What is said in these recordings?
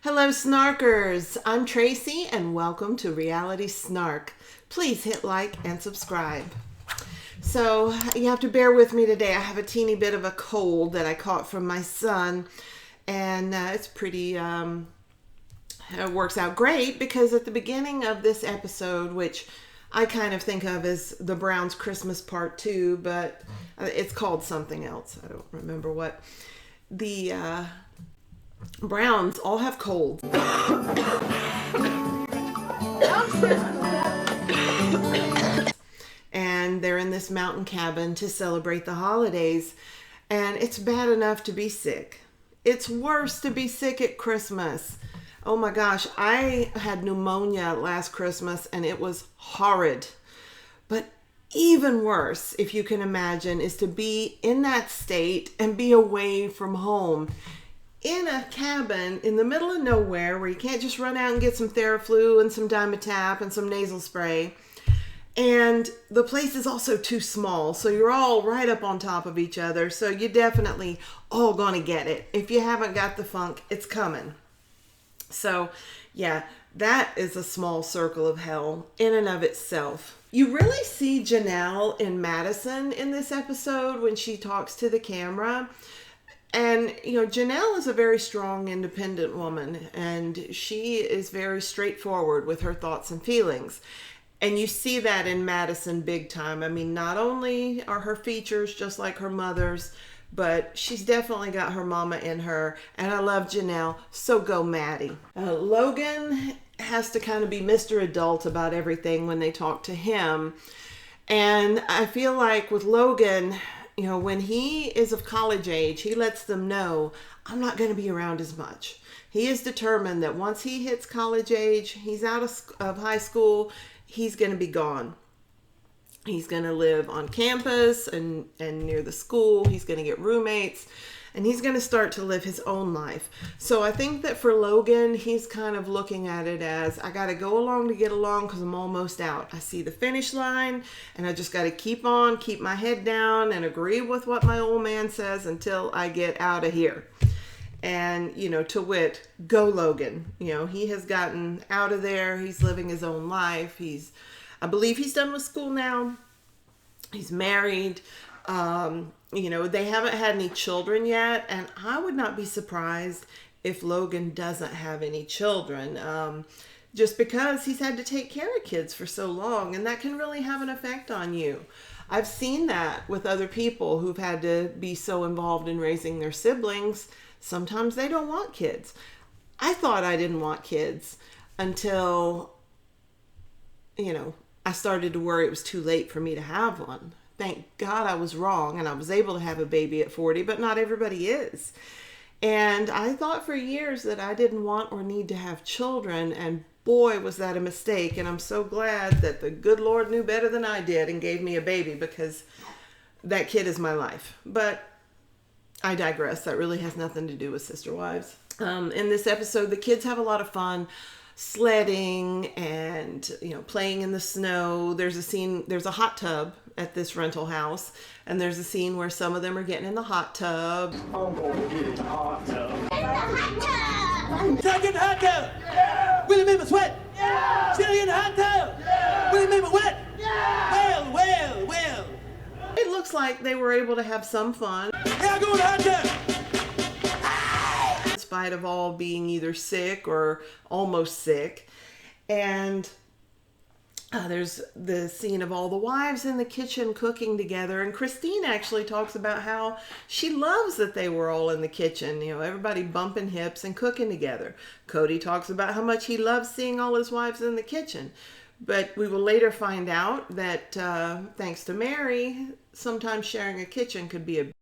Hello, Snarkers. I'm Tracy, and welcome to Reality Snark. Please hit like and subscribe. So, you have to bear with me today. I have a teeny bit of a cold that I caught from my son, and it's pretty, it works out great because at the beginning of this episode, which I kind of think of as the Browns Christmas Part 2, but it's called something else. I don't remember what. The Browns all have colds. And they're in this mountain cabin to celebrate the holidays. And it's bad enough to be sick. It's worse to be sick at Christmas. Oh my gosh, I had pneumonia last Christmas and it was horrid. But even worse, if you can imagine, is to be in that state and be away from home. In a cabin in the middle of nowhere where you can't just run out and get some Theraflu and some Dimetap and some nasal spray. And the place is also too small, so you're all right up on top of each other. So you're definitely all gonna get it. If you haven't got the funk, it's coming. So yeah, that is a small circle of hell in and of itself. You really see Janelle in Madison in this episode when she talks to the camera. And, you know, Janelle is a very strong, independent woman, and she is very straightforward with her thoughts and feelings. And you see that in Madison big time. I mean, not only are her features just like her mother's, but she's definitely got her mama in her. And I love Janelle, so go Maddie. Logan has to kind of be Mr. Adult about everything when they talk to him. And I feel like with Logan, you know, when he is of college age, he lets them know, I'm not going to be around as much. He is determined that once he hits college age, he's out of high school, he's going to be gone. He's going to live on campus and near the school. He's going to get roommates. And he's going to start to live his own life. So I think that for Logan, he's kind of looking at it as, I got to go along to get along because I'm almost out. I see the finish line and I just got to keep my head down and agree with what my old man says until I get out of here. And, you know, to wit, go Logan. You know, he has gotten out of there. He's living his own life. I believe he's done with school now. He's married. You know, they haven't had any children yet, and I would not be surprised if Logan doesn't have any children, just because he's had to take care of kids for so long, and that can really have an effect on you. I've seen that with other people who've had to be so involved in raising their siblings. Sometimes they don't want kids. I thought I didn't want kids until, you know, I started to worry it was too late for me to have one. Thank God I was wrong and I was able to have a baby at 40, but not everybody is. And I thought for years that I didn't want or need to have children, and boy, was that a mistake. And I'm so glad that the good Lord knew better than I did and gave me a baby, because that kid is my life. But I digress. That really has nothing to do with Sister Wives. In this episode, the kids have a lot of fun sledding and, you know, playing in the snow. There's a hot tub at this rental house, and there's a scene where some of them are getting in the hot tub. I'm gonna get in the hot tub. In the hot tub! Try to get in the hot tub! Yeah! Will you make me sweat? Yeah! Still in the hot tub? Yeah! Will you make me wet? Yeah! Well. It looks like they were able to have some fun. Yeah, go in the hot tub! In spite of all being either sick or almost sick. And there's the scene of all the wives in the kitchen cooking together. And Christine actually talks about how she loves that they were all in the kitchen. You know, everybody bumping hips and cooking together. Kody talks about how much he loves seeing all his wives in the kitchen. But we will later find out that thanks to Mary, sometimes sharing a kitchen could be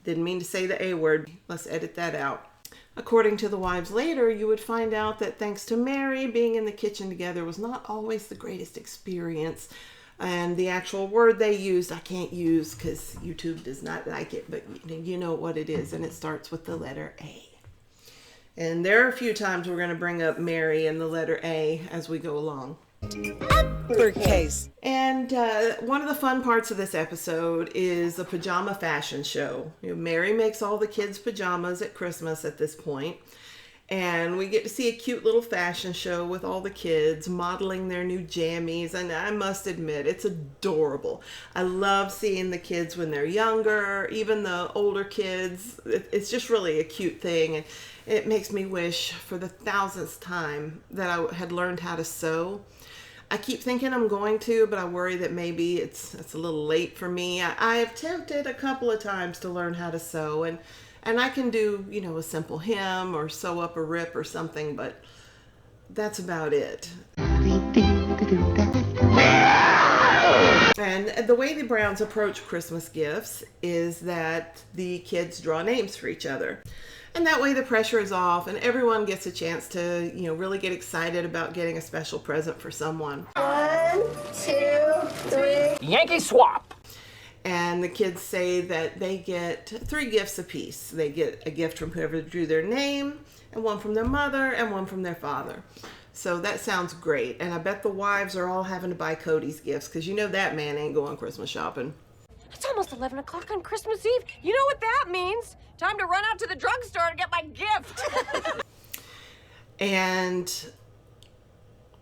didn't mean to say the A word. Let's edit that out. According to the wives later, you would find out that thanks to Mary, being in the kitchen together was not always the greatest experience. And the actual word they used, I can't use because YouTube does not like it, but you know what it is, and it starts with the letter A. And there are a few times we're going to bring up Mary and the letter A as we go along. Uppercase. And one of the fun parts of this episode is a pajama fashion show. You know, Mary makes all the kids pajamas at Christmas at this point. And we get to see a cute little fashion show with all the kids modeling their new jammies. And I must admit, it's adorable. I love seeing the kids when they're younger, even the older kids. It's just really a cute thing. And it makes me wish for the thousandth time that I had learned how to sew. I keep thinking I'm going to, but I worry that maybe it's a little late for me. I have attempted a couple of times to learn how to sew, and I can do, a simple hem or sew up a rip or something, but that's about it. And the way the Browns approach Christmas gifts is that the kids draw names for each other. And that way the pressure is off and everyone gets a chance to, really get excited about getting a special present for someone. 1, 2, 3. Yankee swap. And the kids say that they get 3 gifts apiece. They get a gift from whoever drew their name, and one from their mother, and one from their father. So that sounds great. And I bet the wives are all having to buy Kody's gifts, because that man ain't going Christmas shopping. It's almost 11 o'clock on Christmas Eve. You know what that means? Time to run out to the drugstore to get my gift. And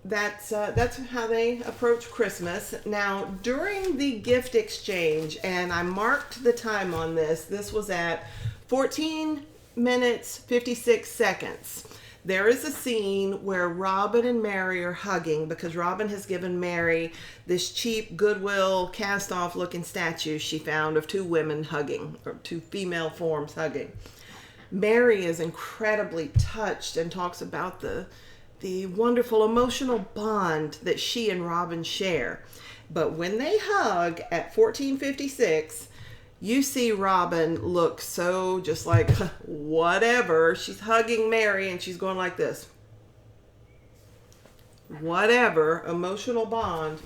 that's how they approach Christmas. Now, during the gift exchange, and I marked the time on this, this was at 14 minutes, 56 seconds. There is a scene where Robin and Mary are hugging because Robin has given Mary this cheap Goodwill cast-off looking statue she found of 2 women hugging, or 2 female forms hugging. Mary is incredibly touched and talks about the wonderful emotional bond that she and Robin share. But when they hug at 14:56, you see Robin look so just like, whatever. She's hugging Mary and she's going like this. Whatever. Emotional bond.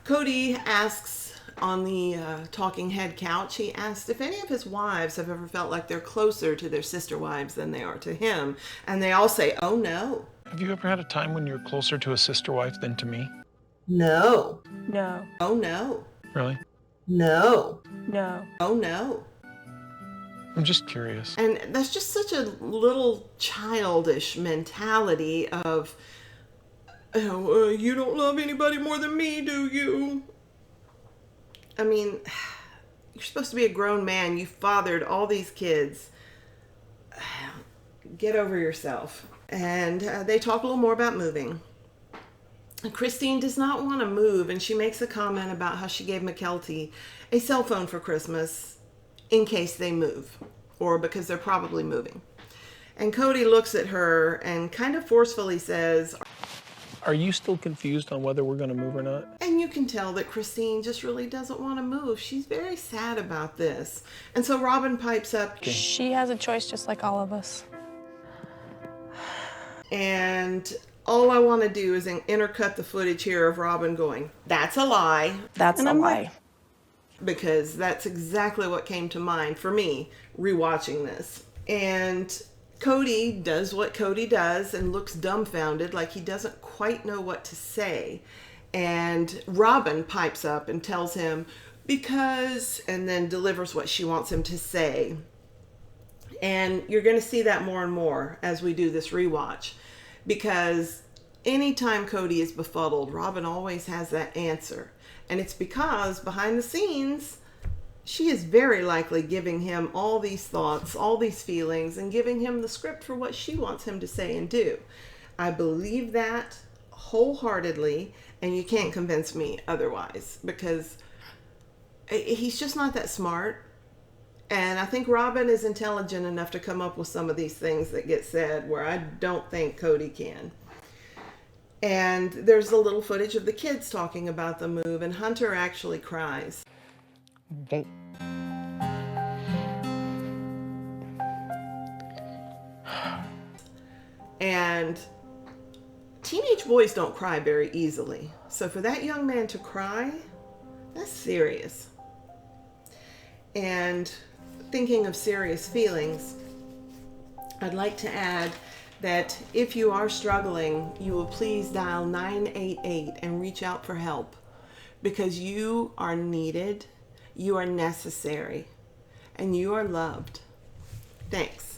Kody asks on the talking head couch, he asked if any of his wives have ever felt like they're closer to their sister wives than they are to him. And they all say, oh no. Have you ever had a time when you're closer to a sister wife than to me? No. No. Oh no. Really? No. No. Oh no. I'm just curious. And that's just such a little childish mentality of, you don't love anybody more than me, do you? I mean, you're supposed to be a grown man. You fathered all these kids. Get over yourself. And they talk a little more about moving. Christine does not want to move, and she makes a comment about how she gave McKelty a cell phone for Christmas in case they move, or because they're probably moving. And Kody looks at her and kind of forcefully says, Are you still confused on whether we're going to move or not? and you can tell that Christine just really doesn't want to move. She's very sad about this. And so Robin pipes up, She has a choice just like all of us. and all I want to do is intercut the footage here of Robin going, that's a lie. That's a lie. Because that's exactly what came to mind for me rewatching this. And Kody does what Kody does and looks dumbfounded, like he doesn't quite know what to say. And Robin pipes up and tells him, because, and then delivers what she wants him to say. And you're going to see that more and more as we do this rewatch. Because anytime Kody is befuddled, Robin always has that answer. And it's because behind the scenes, she is very likely giving him all these thoughts, all these feelings, and giving him the script for what she wants him to say and do. I believe that wholeheartedly, and you can't convince me otherwise, because he's just not that smart. And I think Robin is intelligent enough to come up with some of these things that get said where I don't think Kody can. And there's a little footage of the kids talking about the move, and Hunter actually cries. And teenage boys don't cry very easily. So for that young man to cry, that's serious. And thinking of serious feelings, I'd like to add that if you are struggling, you will please dial 988 and reach out for help, because you are needed, you are necessary, and you are loved. Thanks.